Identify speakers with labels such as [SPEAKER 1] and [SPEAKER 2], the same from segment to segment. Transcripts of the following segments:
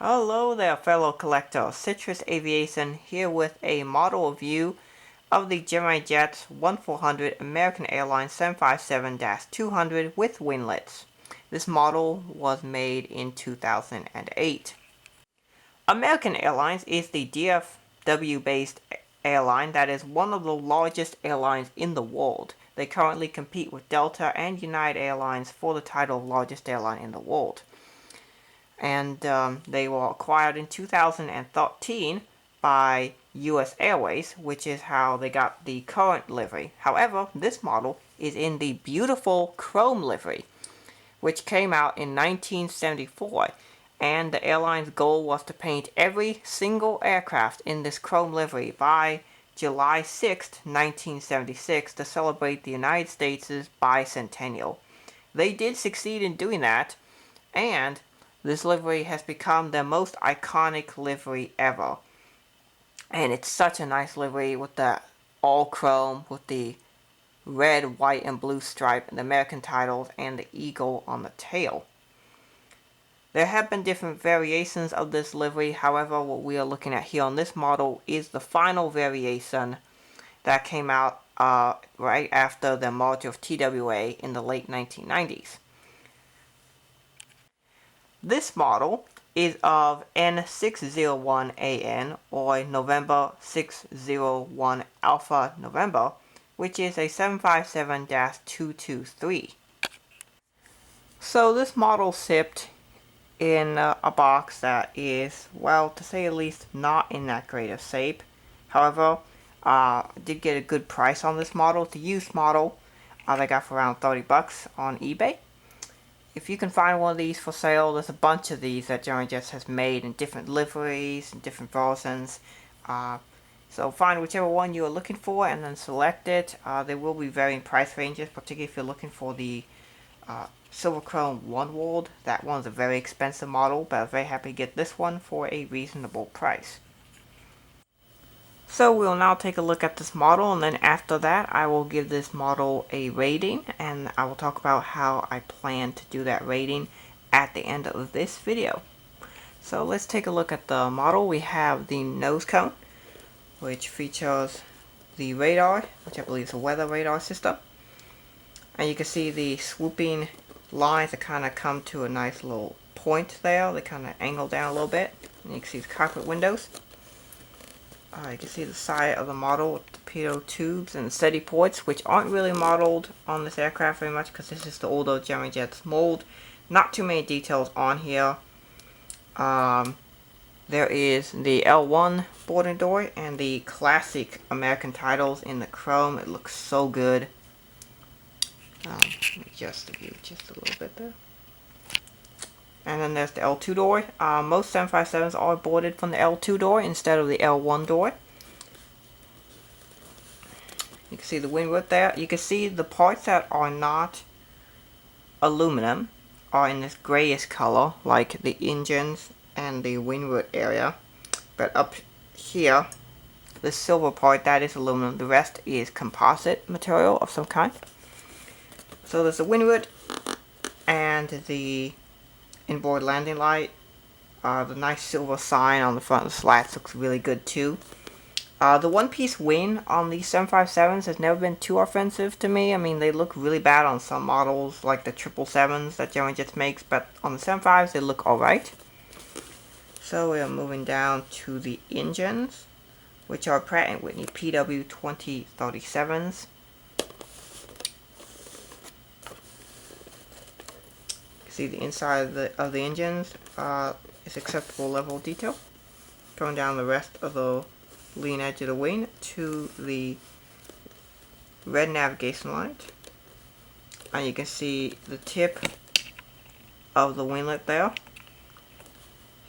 [SPEAKER 1] Hello there, fellow collector. Citrus Aviation here with a model review of the Gemini Jets 1400 American Airlines 757-200 with winglets. This model was made in 2008. American Airlines is the DFW-based airline that is one of the largest airlines in the world. They currently compete with Delta and United Airlines for the title of largest airline in the world. And they were acquired in 2013 by US Airways, which is how they got the current livery. However, this model is in the beautiful chrome livery, which came out in 1974, and the airline's goal was to paint every single aircraft in this chrome livery by July 6, 1976, to celebrate the United States' bicentennial. They did succeed in doing that, and this livery has become the most iconic livery ever. And it's such a nice livery with the all chrome, with the red, white, and blue stripe, and the American titles, and the eagle on the tail. There have been different variations of this livery. However, what we are looking at here on this model is the final variation that came out right after the merger of TWA in the late 1990s. This model is of N601AN, or November 601 Alpha November, which is a 757-223. So this model shipped in a box that is, well, to say the least, not in that great of shape. However, did get a good price on this model. The used model they got for around $30 on eBay. If you can find one of these for sale, there's a bunch of these that Gemini Jets has made in different liveries and different versions. So find whichever one you are looking for and then select it. There will be varying price ranges, particularly if you're looking for the Silver Chrome One World. That one's a very expensive model, but I'm very happy to get this one for a reasonable price. So we'll now take a look at this model, and then after that I will give this model a rating, and I will talk about how I plan to do that rating at the end of this video. So let's take a look at the model. We have the nose cone, which features the radar, which I believe is a weather radar system. And you can see the swooping lines that kind of come to a nice little point there. They kind of angle down a little bit. And you can see the cockpit windows. You can see the side of the model with the pitot tubes and the steady ports, which aren't really modeled on this aircraft very much because this is the older Gemini Jets mold. Not too many details on here. There is the L1 boarding door and the classic American titles in the chrome. It looks so good. Let me adjust the view just a little bit there. And then there's the L2 door. Most 757s are boarded from the L2 door instead of the L1 door. You can see the windward there. You can see the parts that are not aluminum are in this grayish color, like the engines and the windward area. But up here, the silver part, that is aluminum. The rest is composite material of some kind. So there's the windward and the inboard landing light. The nice silver sign on the front of the slats looks really good too. The one-piece wing on these 757s has never been too offensive to me. I mean, they look really bad on some models, like the 777s that Gemini Jets makes, but on the 75s they look alright. So we are moving down to the engines, which are Pratt & Whitney PW2037s. See the inside of the engines is acceptable level of detail. Going down the rest of the lean edge of the wing to the red navigation light. And you can see the tip of the winglet there.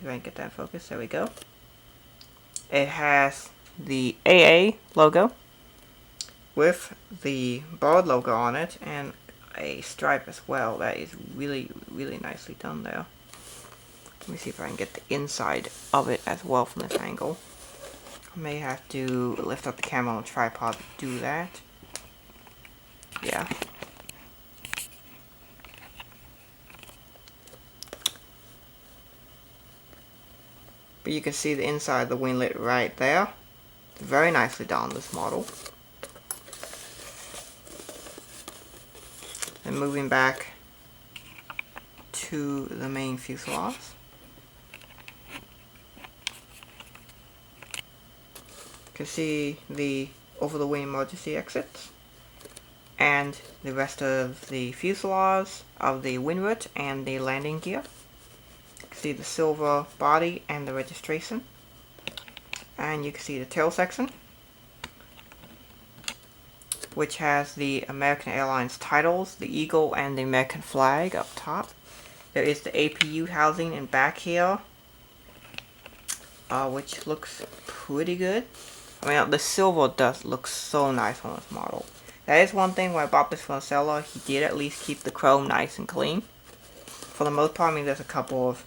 [SPEAKER 1] See if I can get that focused. There we go. It has the AA logo with the bird logo on it and a stripe as well. That is really, really nicely done there. Let me see if I can get the inside of it as well from this angle. I may have to lift up the camera on the tripod to do that. Yeah. But you can see the inside of the winglet right there. Very nicely done, this model. And moving back to the main fuselage. You can see the over-the-wing emergency exits and the rest of the fuselage of the winglet and the landing gear. You can see the silver body and the registration, and you can see the tail section, which has the American Airlines titles, the eagle and the American flag up top. There is the APU housing in back here, which looks pretty good. I mean, the silver does look so nice on this model. That is one thing when I bought this from the seller, he did at least keep the chrome nice and clean. For the most part, I mean, there's a couple of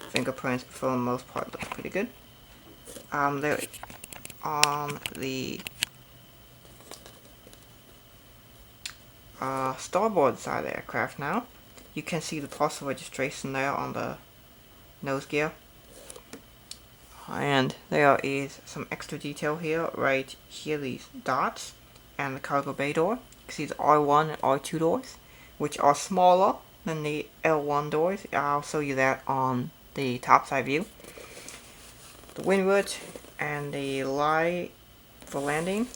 [SPEAKER 1] fingerprints, but for the most part, it looks pretty good. There on the starboard side of the aircraft now, you can see the parcel registration there on the nose gear. And there is some extra detail here, right here, these dots, and the cargo bay door. You can see the R1 and R2 doors, which are smaller than the L1 doors. I'll show you that on the top side view. The windward and the light for landing,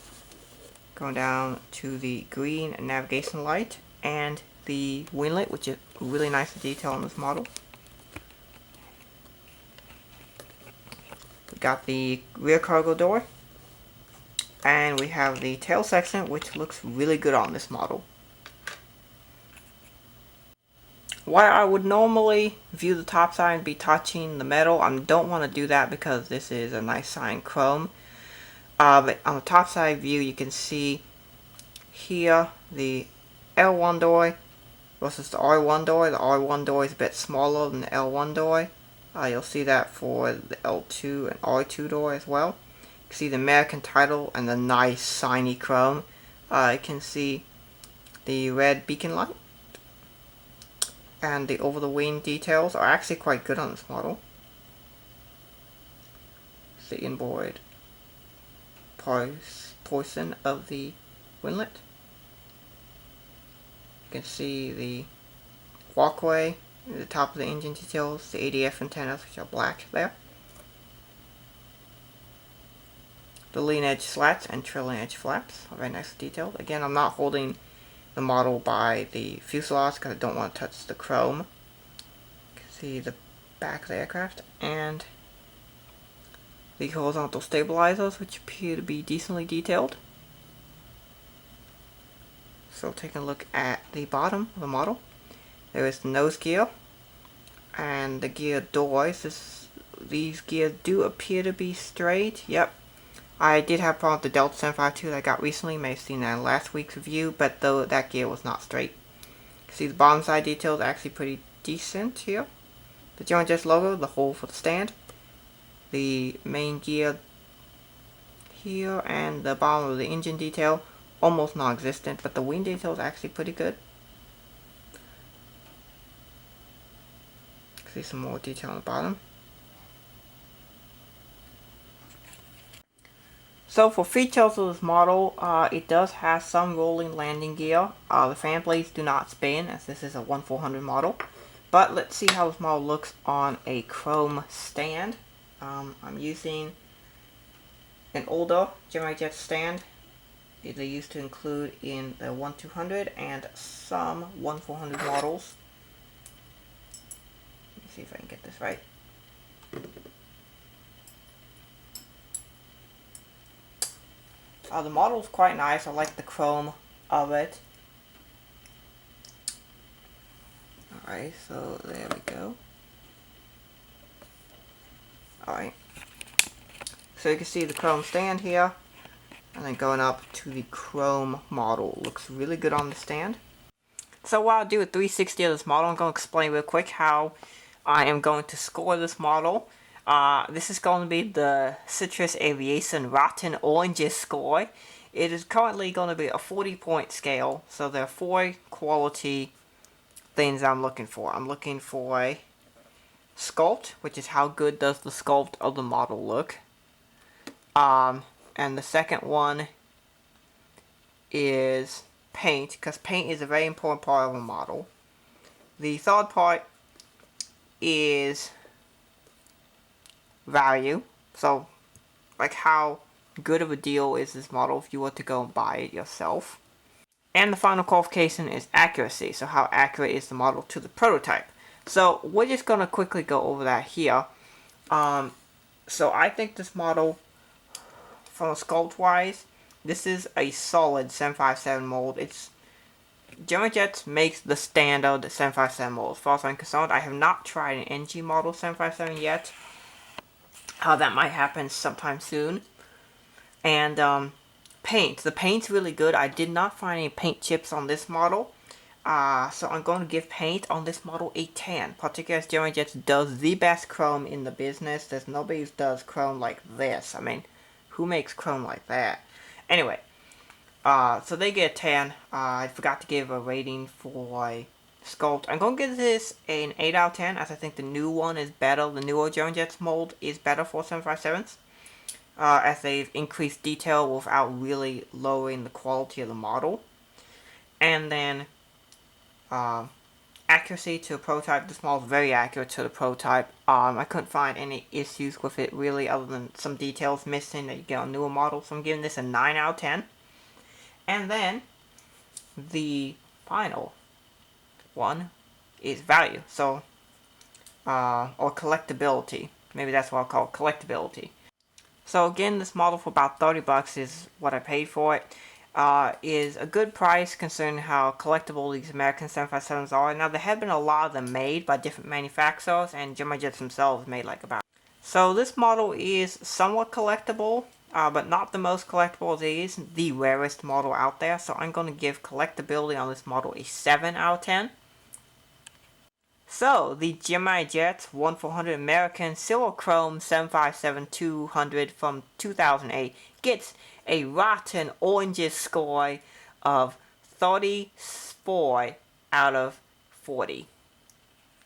[SPEAKER 1] going down to the green navigation light, and the winglet, which is really nice detail on this model. We got the rear cargo door, and we have the tail section, which looks really good on this model. While I would normally view the top side and be touching the metal, I don't want to do that because this is a nice shine chrome. But on the top side view, you can see here the L1 door versus the R1 door. The R1 door is a bit smaller than the L1 door. You'll see that for the L2 and R2 door as well. You can see the American title and the nice shiny chrome. You can see the red beacon light. And the over-the-wing details are actually quite good on this model. It's the inboard portion of the winglet. You can see the walkway, the top of the engine details, the ADF antennas, which are black there. The lean edge slats and trailing edge flaps are very nicely detailed. Again, I'm not holding the model by the fuselage because I don't want to touch the chrome. You can see the back of the aircraft and the horizontal stabilizers, which appear to be decently detailed. So taking a look at the bottom of the model, there is the nose gear and the gear doors. These gears do appear to be straight. Yep. I did have a problem with the Delta 752 that I got recently. You may have seen that in last week's review, but though that gear was not straight. You can see the bottom side details are actually pretty decent here. The Gemini Jets logo, the hole for the stand, the main gear here, and the bottom of the engine detail, almost non-existent, but the wing detail is actually pretty good. You can see some more detail on the bottom. So for features of this model, it does have some rolling landing gear. The fan blades do not spin as this is a 1400 model. But let's see how this model looks on a chrome stand. I'm using an older Gemini Jets stand. They used to include in the 1200 and some 1400 models. Let me see if I can get this right. The model is quite nice. I like the chrome of it. Alright, so there we go. Alright. So you can see the chrome stand here. And then going up to the chrome model. Looks really good on the stand. So while I do a 360 of this model, I'm going to explain real quick how I am going to score this model. This is going to be the Citrus Aviation Rotten Oranges score. It is currently going to be a 40-point scale. So there are 4 quality things I'm looking for. I'm looking for sculpt, which is how good does the sculpt of the model look. And the second one is paint, because paint is a very important part of a model. The third part is value. So, like, how good of a deal is this model if you were to go and buy it yourself. And the final qualification is accuracy. So how accurate is the model to the prototype? So we're just going to quickly go over that here. So I think this model, from a sculpt wise, this is a solid 757 mold. Gemini Jets makes the standard 757 mold. As far as I'm concerned, I have not tried an NG model 757 yet. That might happen sometime soon. And paint. The paint's really good. I did not find any paint chips on this model. So I'm going to give paint on this model a 10. Particularly as Gemini Jets does the best chrome in the business. There's nobody who does chrome like this. I mean, who makes chrome like that? Anyway, so they get a 10. I forgot to give a rating for sculpt. I'm going to give this an 8 out of 10, as I think the new one is better. The newer Gemini Jets mold is better for 757s. As they've increased detail without really lowering the quality of the model. And then accuracy to the prototype. This model is very accurate to the prototype. I couldn't find any issues with it really, other than some details missing that you get on newer models. So I'm giving this a 9 out of 10. And then the final one is value. So, or collectability. Maybe that's what I'll call it, collectability. So again, this model for about 30 bucks is what I paid for it. Is a good price considering how collectible these American 757s are. Now, there have been a lot of them made by different manufacturers, and Gemini Jets themselves made like about. So this model is somewhat collectible, but not the most collectible. It is the rarest model out there, so I'm going to give collectability on this model a 7 out of 10. So, the Gemini Jets 1400 American Silver Chrome 757-200 from 2008 gets a rotten oranges score of 34 out of 40.